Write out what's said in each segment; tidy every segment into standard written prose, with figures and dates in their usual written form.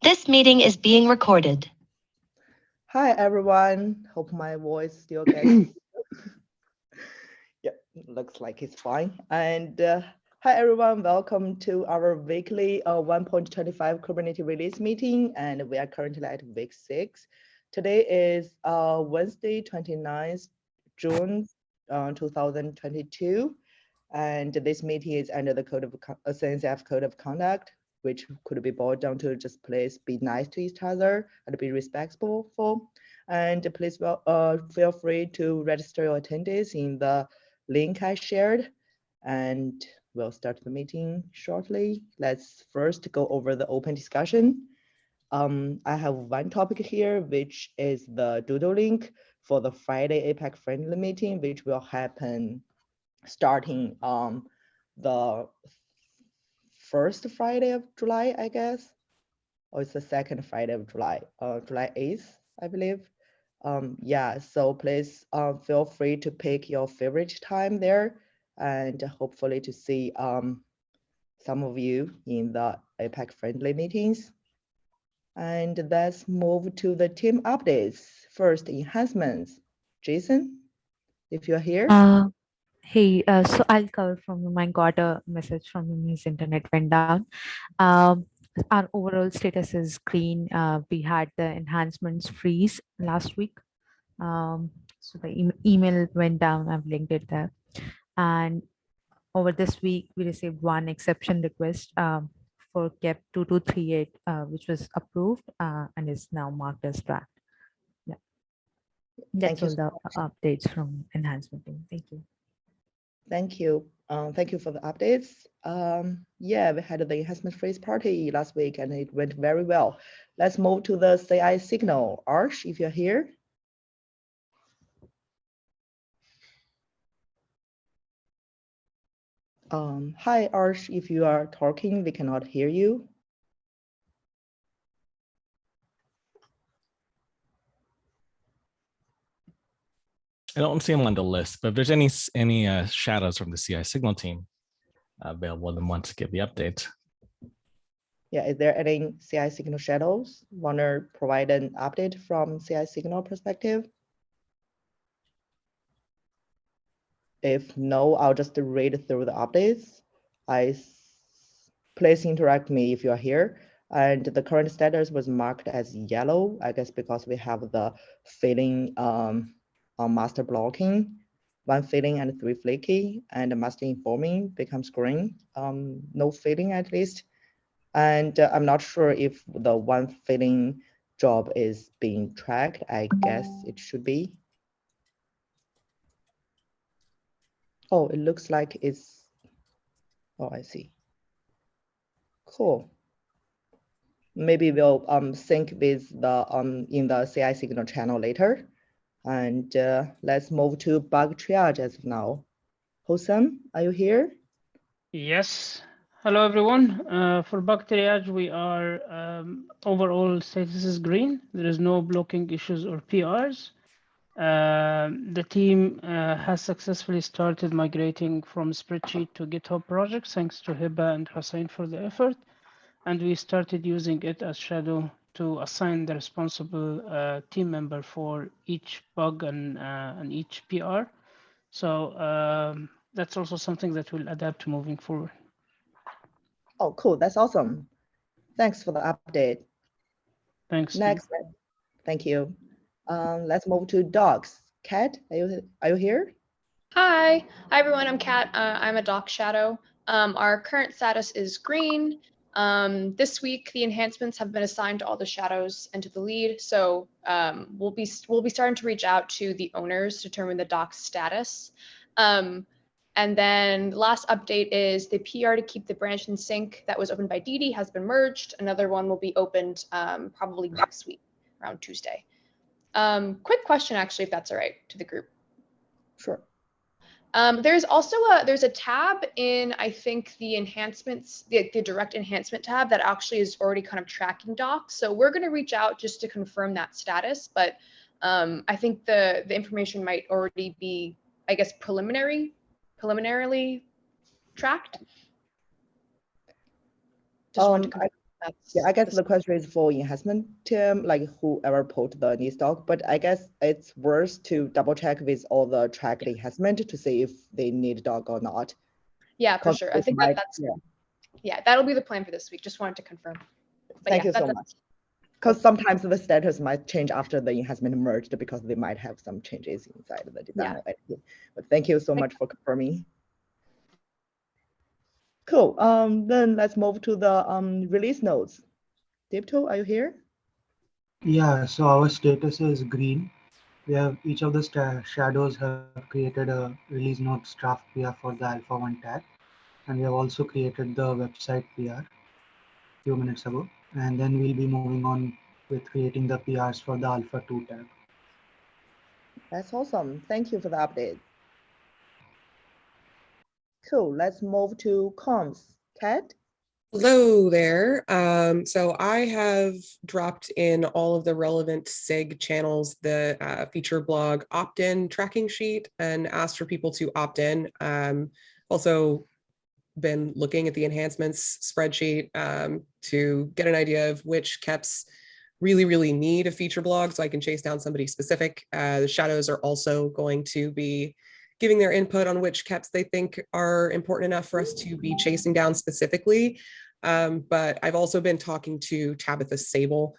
This meeting is being recorded. Hi, everyone. Hope my voice still gets. Yeah, looks like it's fine. And hi, everyone. Welcome to our weekly 1.25 Kubernetes release meeting. And we are currently at week 6. Today is Wednesday, 29th June 2022. And this meeting is under the CNCF Code of Conduct, which could be boiled down to just please be nice to each other and be respectful. And please feel free to register your attendance in the link I shared. And we'll start the meeting shortly. Let's first go over the open discussion. I have one topic here, which is the doodle link for the Friday APAC friendly meeting, which will happen starting the first Friday of July, I guess, or it's the second Friday of July, July 8th, I believe. Yeah, so please feel free to pick your favorite time there, and hopefully to see some of you in the APAC friendly meetings. And let's move to the team updates. First, enhancements. Jason, if you're here. Hey, so I'll cover from him. I got a message from him. His internet went down. Um, our overall status is green. We had the enhancements freeze last week. So the email went down. I've linked it there. And over this week, we received one exception request for KEP 2238, which was approved and is now marked as draft. Yeah, that's all the updates from enhancement team. Thank you. Thank you. Thank you for the updates. Yeah, we had the enhancement freeze party last week and it went very well. Let's move to the CI signal. Arsh, if you're here. Hi, Arsh, if you are talking, we cannot hear you. I don't see him on the list, but if there's any shadows from the CI signal team available, then want to give the update. Yeah, is there any CI signal shadows? Want to provide an update from CI signal perspective? If no, I'll just read through the updates. Please interact me if you are here. And the current status was marked as yellow, I guess because we have the failing on master blocking, 1 failing and 3 flaky, and master informing becomes green, no failing at least. And I'm not sure if the 1 failing job is being tracked. I guess it should be. Oh, it looks like it's, oh, I see. Cool. Maybe we'll sync with the in the CI signal channel later. And let's move to bug triage as of now. Hosam, are you here? Yes. Hello, everyone. For bug triage, we are overall status is green. There is no blocking issues or PRs. The team has successfully started migrating from spreadsheet to GitHub projects, thanks to Hiba and Hussein for the effort. And we started using it as Shadow to assign the responsible team member for each bug and each PR. So that's also something that we'll adapt moving forward. Oh, cool. That's awesome. Thanks for the update. Thanks. Next, thank you. Let's move to docs. Kat, are you here? Hi everyone, I'm Kat. I'm a doc shadow. Our current status is green. This week, the enhancements have been assigned to all the shadows and to the lead. So we'll be starting to reach out to the owners to determine the doc's status. And then the last update is the PR to keep the branch in sync that was opened by Didi has been merged. Another one will be opened probably next week, around Tuesday. Quick question, actually, if that's all right, to the group. Sure. There's also there's a tab in, I think, the enhancements, the direct enhancement tab that actually is already kind of tracking docs. So we're going to reach out just to confirm that status. But I think the information might already be, I guess, preliminarily tracked. Just wanted to confirm. Yeah, I guess the question is for enhancement team, like whoever put the needs doc, but I guess it's worth to double check with all the tracked enhancement to see if they need doc or not. Yeah, for sure. I think that's yeah, that'll be the plan for this week. Just wanted to confirm. But Thank yeah, you so much. Because sometimes the status might change after the enhancement merged because they might have some changes inside the design. Yeah. But thank you so much for confirming. Cool. Then let's move to the release notes. Dipto, are you here? Yeah, so our status is green. We have each of the shadows have created a release notes draft PR for the Alpha 1 tag. And we have also created the website PR a few minutes ago. And then we'll be moving on with creating the PRs for the Alpha 2 tag. That's awesome. Thank you for the update. Cool. Let's move to comms. Kat? Hello there. So I have dropped in all of the relevant SIG channels, the feature blog opt-in tracking sheet, and asked for people to opt in. Also been looking at the enhancements spreadsheet to get an idea of which KEPs really need a feature blog so I can chase down somebody specific. The shadows are also going to be giving their input on which KEPs they think are important enough for us to be chasing down specifically. But I've also been talking to Tabitha Sable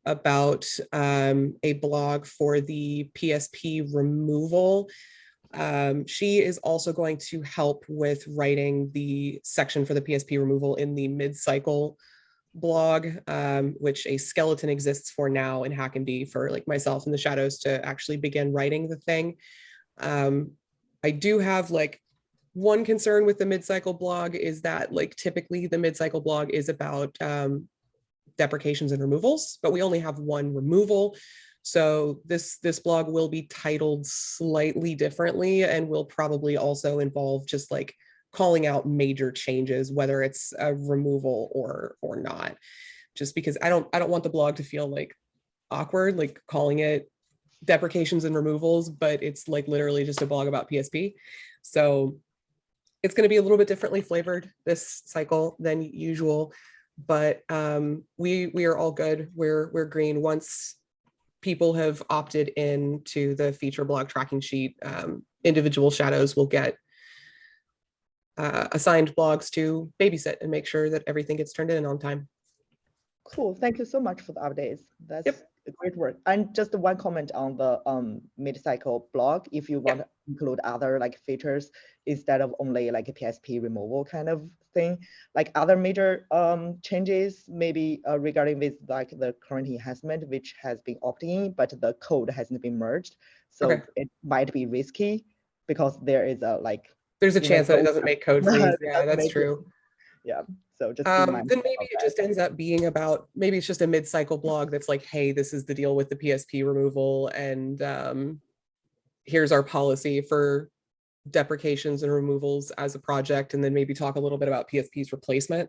about a blog for the PSP removal. She is also going to help with writing the section for the PSP removal in the mid-cycle blog, which a skeleton exists for now in HackMD for like myself and the shadows to actually begin writing the thing. I do have like one concern with the mid-cycle blog is that like typically the mid-cycle blog is about deprecations and removals, but we only have one removal. So this blog will be titled slightly differently and will probably also involve just like calling out major changes, whether it's a removal or not, just because I don't want the blog to feel like awkward, like calling it deprecations and removals, but it's like literally just a blog about PSP. So it's going to be a little bit differently flavored this cycle than usual, but we are all good. We're green. Once people have opted into the feature blog tracking sheet, individual shadows will get assigned blogs to babysit and make sure that everything gets turned in on time. Cool. Thank you so much for the updates. That's great work. And just one comment on the mid-cycle blog, if you want to include other like features instead of only like a PSP removal kind of thing, like other major changes, maybe regarding with like the current enhancement, which has been opting in, but the code hasn't been merged. So it might be risky because there is a like, there's a chance that it doesn't make code freeze. Yeah, that's true. Yeah. So just then maybe it just ends up being about, maybe it's just a mid-cycle blog that's like, hey, this is the deal with the PSP removal, and here's our policy for deprecations and removals as a project, and then maybe talk a little bit about PSP's replacement.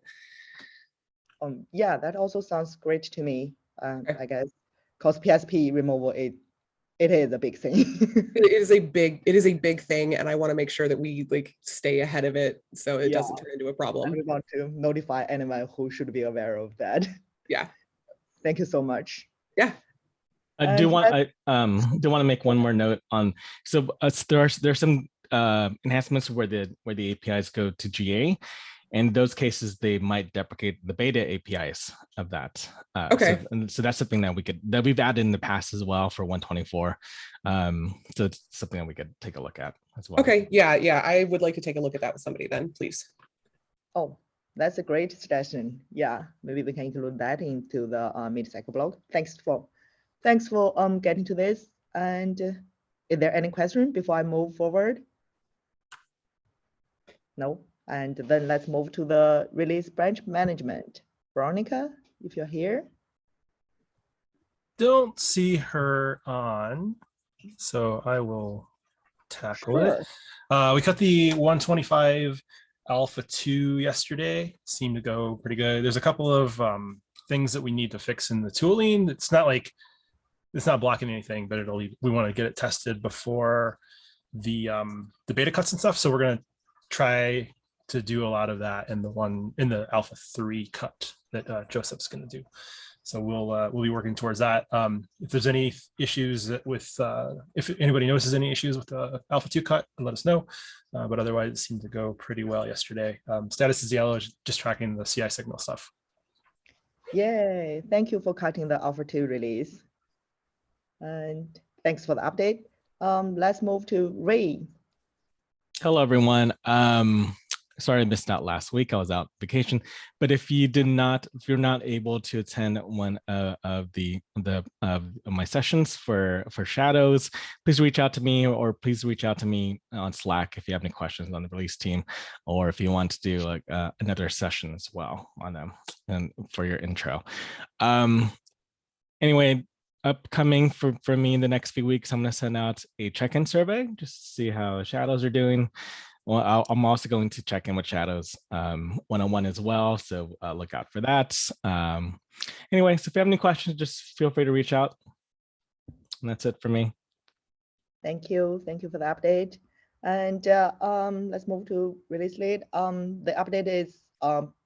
Yeah, that also sounds great to me. I guess because PSP removal it is a big thing. It is a big thing, and I want to make sure that we like stay ahead of it so it doesn't turn into a problem. We want to notify anyone who should be aware of that. Yeah. Thank you so much. Yeah. I do want to make one more note on. So there's some enhancements where the APIs go to GA. In those cases, they might deprecate the beta APIs of that. So that's something that we've added in the past as well for 124. So it's something that we could take a look at as well. Okay, yeah, I would like to take a look at that with somebody then, please. Oh, that's a great suggestion. Yeah, maybe we can include that into the mid-cycle blog. Thanks for getting to this. And is there any question before I move forward? No. And then let's move to the release branch management. Veronica, if you're here. Don't see her on, so I will tackle it. We cut the 125 Alpha 2 yesterday. Seemed to go pretty good. There's a couple of things that we need to fix in the tooling. It's not blocking anything, but we want to get it tested before the beta cuts and stuff. So we're gonna try to do a lot of that in the Alpha 3 cut that Joseph's going to do. So we'll be working towards that. If there's any issues with, if anybody notices any issues with the Alpha 2 cut, let us know. But otherwise, it seemed to go pretty well yesterday. Status is yellow, just tracking the CI signal stuff. Yay! Thank you for cutting the Alpha 2 release. And thanks for the update. Let's move to Ray. Hello, everyone. Sorry I missed out last week. I was out vacation. But if you're not able to attend one of my sessions for shadows, please reach out to me, or please reach out to me on Slack if you have any questions on the release team, or if you want to do like another session as well on them and for your intro. Anyway, upcoming for me in the next few weeks, I'm going to send out a check-in survey just to see how shadows are doing. Well, I'm also going to check in with shadows one-on-one as well, so look out for that. Anyway, so if you have any questions, just feel free to reach out. And that's it for me. Thank you for the update. And let's move to release lead. The update is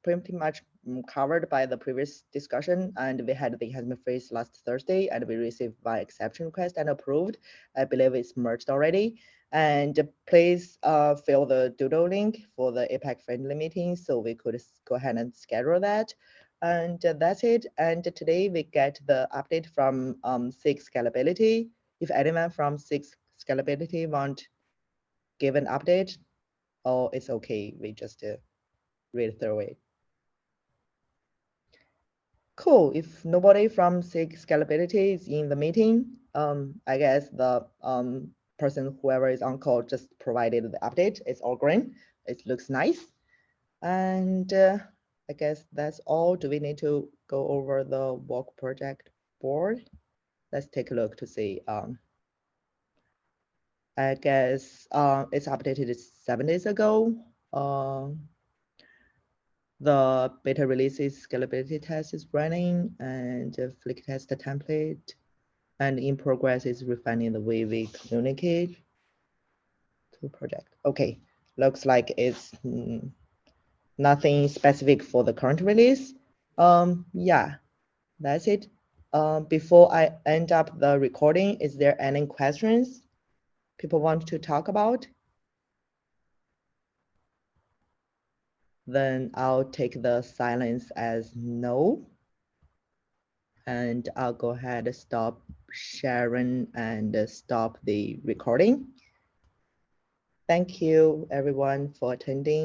pretty much covered by the previous discussion, and we had the enhancement phase last Thursday, and we received by exception request and approved. I believe it's merged already. And please fill the doodle link for the APAC friendly meeting so we could go ahead and schedule that. And that's it. And today we get the update from SIG Scalability. If anyone from SIG Scalability want give an update, or it's okay, we just read through it. Cool. If nobody from SIG Scalability is in the meeting, I guess the person, whoever is on call, just provided the update. It's all green. It looks nice. And I guess that's all. Do we need to go over the work project board? Let's take a look to see. I guess it's updated 7 days ago. The beta releases scalability test is running, and the flick test template, and in progress is refining the way we communicate to project. Okay, looks like it's nothing specific for the current release. Yeah, that's it. Before I end up the recording, is there any questions people want to talk about? Then I'll take the silence as no. And I'll go ahead and stop sharing and stop the recording. Thank you everyone for attending.